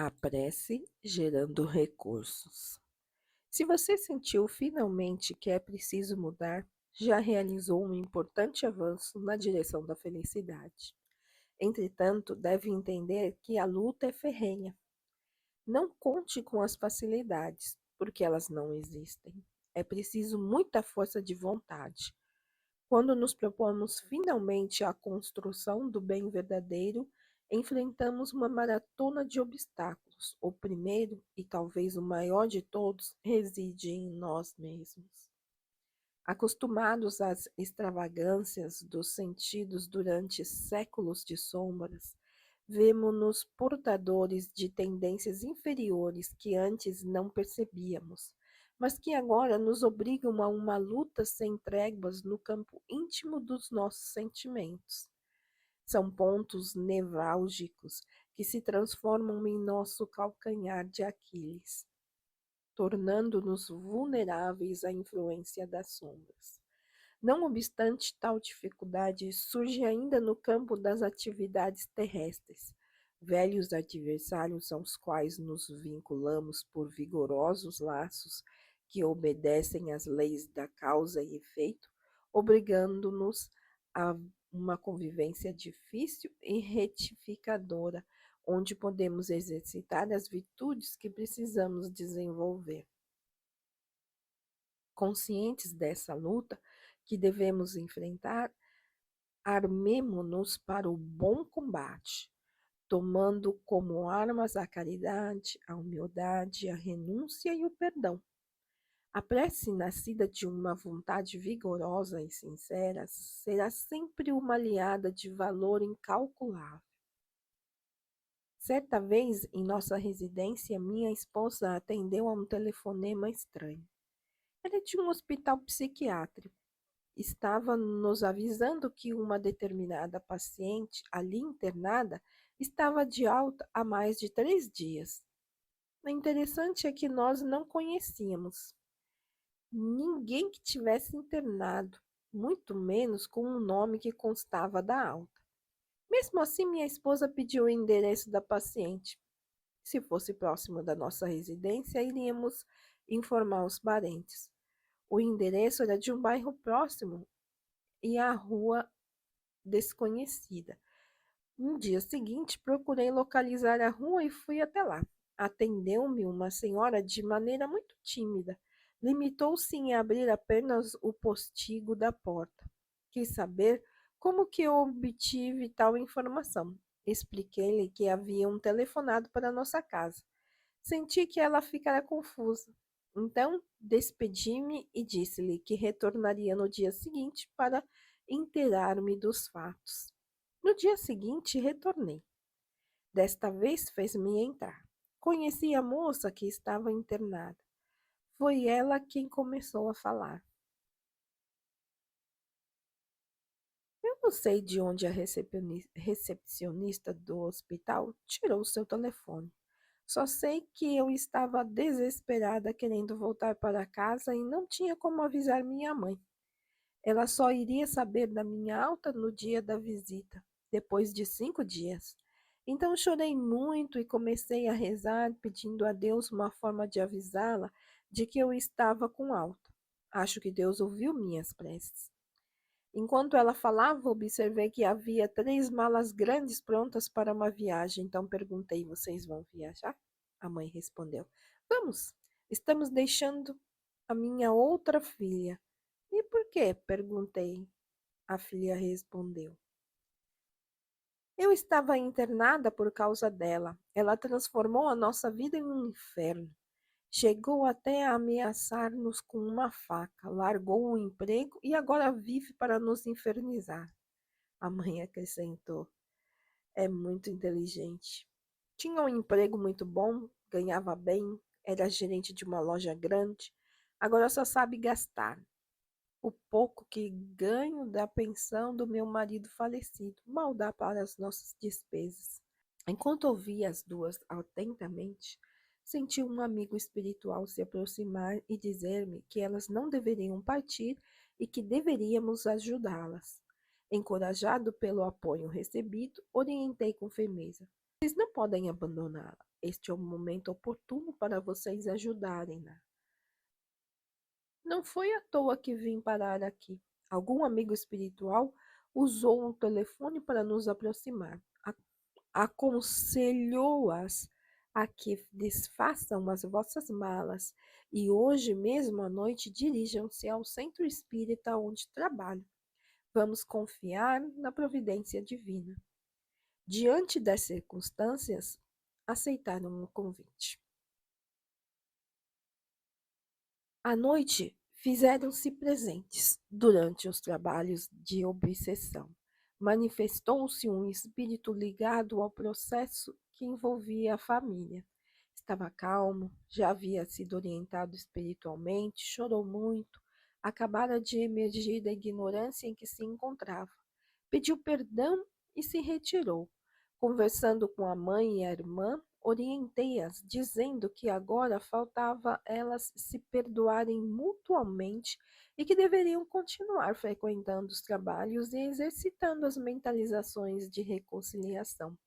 A prece gerando recursos. Se você sentiu finalmente que é preciso mudar, já realizou um importante avanço na direção da felicidade. Entretanto, deve entender que a luta é ferrenha. Não conte com as facilidades, porque elas não existem. É preciso muita força de vontade. Quando nos propomos finalmente a construção do bem verdadeiro, enfrentamos uma maratona de obstáculos. O primeiro, e talvez o maior de todos, reside em nós mesmos. Acostumados às extravagâncias dos sentidos durante séculos de sombras, vemo-nos portadores de tendências inferiores que antes não percebíamos, mas que agora nos obrigam a uma luta sem tréguas no campo íntimo dos nossos sentimentos. São pontos nevrálgicos que se transformam em nosso calcanhar de Aquiles, tornando-nos vulneráveis à influência das sombras. Não obstante tal dificuldade, surge ainda no campo das atividades terrestres, velhos adversários aos quais nos vinculamos por vigorosos laços que obedecem às leis da causa e efeito, obrigando-nos a uma convivência difícil e retificadora, onde podemos exercitar as virtudes que precisamos desenvolver. Conscientes dessa luta que devemos enfrentar, armemo-nos para o bom combate, tomando como armas a caridade, a humildade, a renúncia e o perdão. A prece nascida de uma vontade vigorosa e sincera será sempre uma aliada de valor incalculável. Certa vez, em nossa residência, minha esposa atendeu a um telefonema estranho. Era de um hospital psiquiátrico. Estava nos avisando que uma determinada paciente ali internada estava de alta há mais de 3 dias. O interessante é que nós não conhecíamos ninguém que tivesse internado, muito menos com o nome que constava da alta. Mesmo assim, minha esposa pediu o endereço da paciente. Se fosse próximo da nossa residência, iríamos informar os parentes. O endereço era de um bairro próximo e a rua desconhecida. No dia seguinte, procurei localizar a rua e fui até lá. Atendeu-me uma senhora de maneira muito tímida. Limitou-se em abrir apenas o postigo da porta. Quis saber como que eu obtive tal informação. Expliquei-lhe que haviam telefonado para nossa casa. Senti que ela ficara confusa. Então, despedi-me e disse-lhe que retornaria no dia seguinte para inteirar-me dos fatos. No dia seguinte, retornei. Desta vez, fez-me entrar. Conheci a moça que estava internada. Foi ela quem começou a falar. Eu não sei de onde a recepcionista do hospital tirou seu telefone. Só sei que eu estava desesperada querendo voltar para casa e não tinha como avisar minha mãe. Ela só iria saber da minha alta no dia da visita, depois de 5 dias. Então chorei muito e comecei a rezar, pedindo a Deus uma forma de avisá-la de que eu estava com alta. Acho que Deus ouviu minhas preces. Enquanto ela falava, observei que havia 3 malas grandes prontas para uma viagem. Então perguntei: vocês vão viajar? A mãe respondeu: vamos, estamos deixando a minha outra filha. E por quê? Perguntei. A filha respondeu: eu estava internada por causa dela. Ela transformou a nossa vida em um inferno. Chegou até a ameaçar-nos com uma faca, largou o emprego e agora vive para nos infernizar. A mãe acrescentou: é muito inteligente. Tinha um emprego muito bom, ganhava bem, era gerente de uma loja grande, agora só sabe gastar. O pouco que ganho da pensão do meu marido falecido mal dá para as nossas despesas. Enquanto ouvia as duas atentamente, senti um amigo espiritual se aproximar e dizer-me que elas não deveriam partir e que deveríamos ajudá-las. Encorajado pelo apoio recebido, orientei com firmeza. Vocês não podem abandoná-la. Este é o momento oportuno para vocês ajudarem-na. Não foi à toa que vim parar aqui. Algum amigo espiritual usou o telefone para nos aproximar. Aconselhou-as a que desfaçam as vossas malas e hoje mesmo à noite dirijam-se ao centro espírita onde trabalho. Vamos confiar na providência divina. Diante das circunstâncias, aceitaram o convite. À noite, fizeram-se presentes durante os trabalhos de obsessão. Manifestou-se um espírito ligado ao processo que envolvia a família. Estava calmo, já havia sido orientado espiritualmente, chorou muito, acabara de emergir da ignorância em que se encontrava. Pediu perdão e se retirou. Conversando com a mãe e a irmã, orientei-as, dizendo que agora faltava elas se perdoarem mutuamente e que deveriam continuar frequentando os trabalhos e exercitando as mentalizações de reconciliação.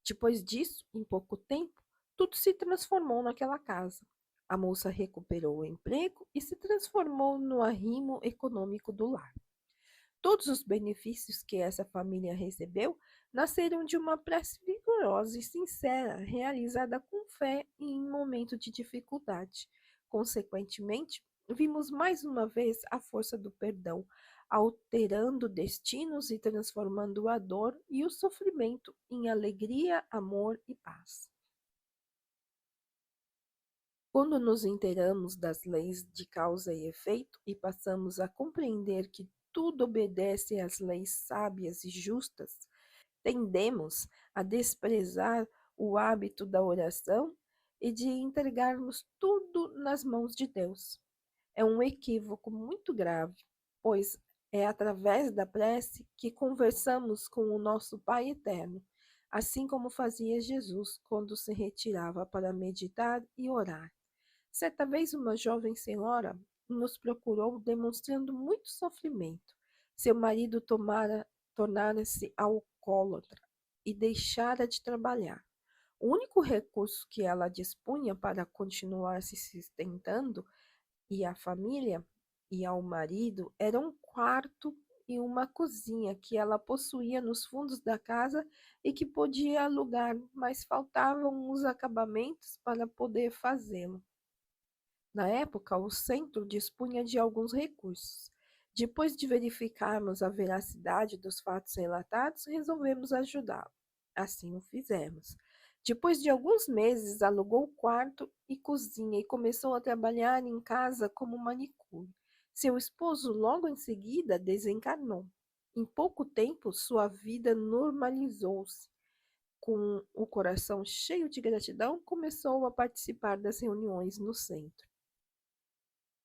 Depois disso, em pouco tempo, tudo se transformou naquela casa. A moça recuperou o emprego e se transformou no arrimo econômico do lar. Todos os benefícios que essa família recebeu nasceram de uma prece vigorosa e sincera, realizada com fé e em momento de dificuldade. Consequentemente, vimos mais uma vez a força do perdão, alterando destinos e transformando a dor e o sofrimento em alegria, amor e paz. Quando nos inteiramos das leis de causa e efeito e passamos a compreender que tudo obedece às leis sábias e justas, tendemos a desprezar o hábito da oração e de entregarmos tudo nas mãos de Deus. É um equívoco muito grave, pois é através da prece que conversamos com o nosso Pai Eterno, assim como fazia Jesus quando se retirava para meditar e orar. Certa vez, uma jovem senhora nos procurou demonstrando muito sofrimento. Seu marido tornara-se alcoólatra e deixara de trabalhar. O único recurso que ela dispunha para continuar se sustentando e a família e ao marido era um quarto e uma cozinha que ela possuía nos fundos da casa e que podia alugar, mas faltavam os acabamentos para poder fazê-lo. Na época, o centro dispunha de alguns recursos. Depois de verificarmos a veracidade dos fatos relatados, resolvemos ajudá-lo. Assim o fizemos. Depois de alguns meses, alugou quarto e cozinha e começou a trabalhar em casa como manicure. Seu esposo logo em seguida desencarnou. Em pouco tempo, sua vida normalizou-se. Com o coração cheio de gratidão, começou a participar das reuniões no centro.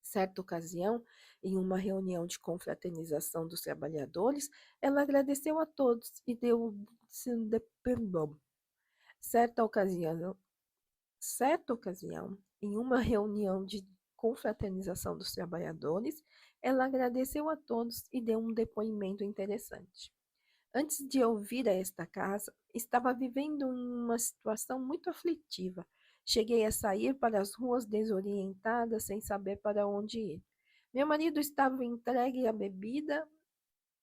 Certa ocasião, em uma reunião de confraternização dos trabalhadores, ela agradeceu a todos e deu-se de perdão. Certa ocasião, em uma reunião de confraternização dos trabalhadores, ela agradeceu a todos e deu um depoimento interessante. Antes de eu vir a esta casa, estava vivendo uma situação muito aflitiva. Cheguei a sair para as ruas desorientada, sem saber para onde ir. Meu marido estava entregue à bebida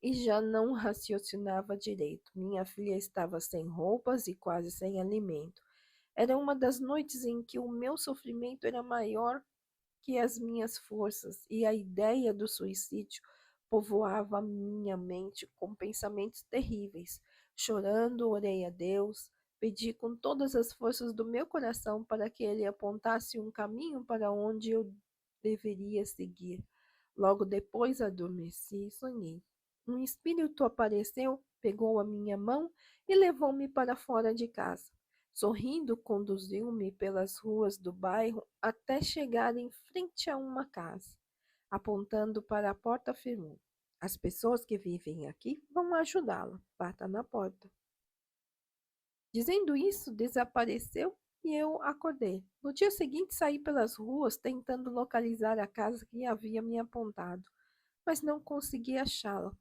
e já não raciocinava direito. Minha filha estava sem roupas e quase sem alimento. Era uma das noites em que o meu sofrimento era maior que as minhas forças e a ideia do suicídio povoava minha mente com pensamentos terríveis. Chorando, orei a Deus, pedi com todas as forças do meu coração para que ele apontasse um caminho para onde eu deveria seguir. Logo depois adormeci e sonhei. Um espírito apareceu, pegou a minha mão e levou-me para fora de casa. Sorrindo, conduziu-me pelas ruas do bairro até chegar em frente a uma casa. Apontando para a porta, afirmou: as pessoas que vivem aqui vão ajudá-la. Bata na porta. Dizendo isso, desapareceu e eu acordei. No dia seguinte, saí pelas ruas tentando localizar a casa que havia me apontado, mas não consegui achá-la.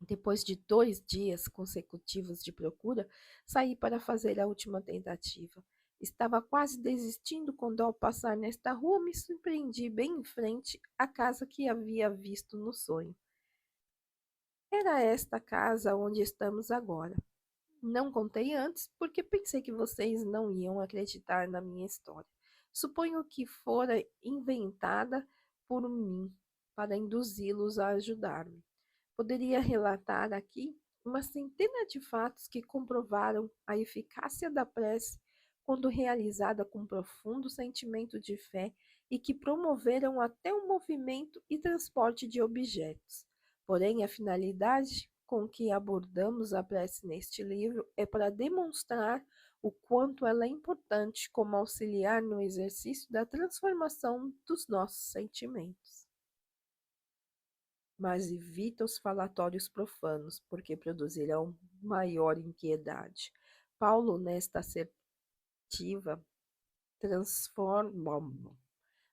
Depois de 2 dias consecutivos de procura, saí para fazer a última tentativa. Estava quase desistindo quando, ao passar nesta rua, me surpreendi bem em frente à casa que havia visto no sonho. Era esta casa onde estamos agora. Não contei antes porque pensei que vocês não iam acreditar na minha história. Suponho que fora inventada por mim para induzi-los a ajudar-me. Poderia relatar aqui uma centena de fatos que comprovaram a eficácia da prece quando realizada com profundo sentimento de fé e que promoveram até o movimento e transporte de objetos. Porém, a finalidade com que abordamos a prece neste livro é para demonstrar o quanto ela é importante como auxiliar no exercício da transformação dos nossos sentimentos. Mas evita os falatórios profanos, porque produzirão maior impiedade. Paulo, nesta assertiva, transforma.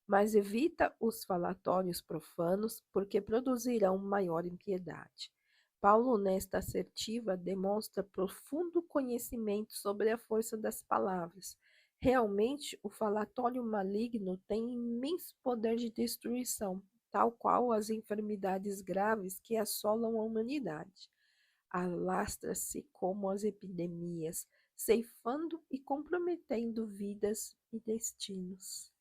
Mas evita os falatórios profanos, porque produzirão maior impiedade. Paulo, nesta assertiva, demonstra profundo conhecimento sobre a força das palavras. Realmente, o falatório maligno tem imenso poder de destruição, tal qual as enfermidades graves que assolam a humanidade. Alastra-se como as epidemias, ceifando e comprometendo vidas e destinos.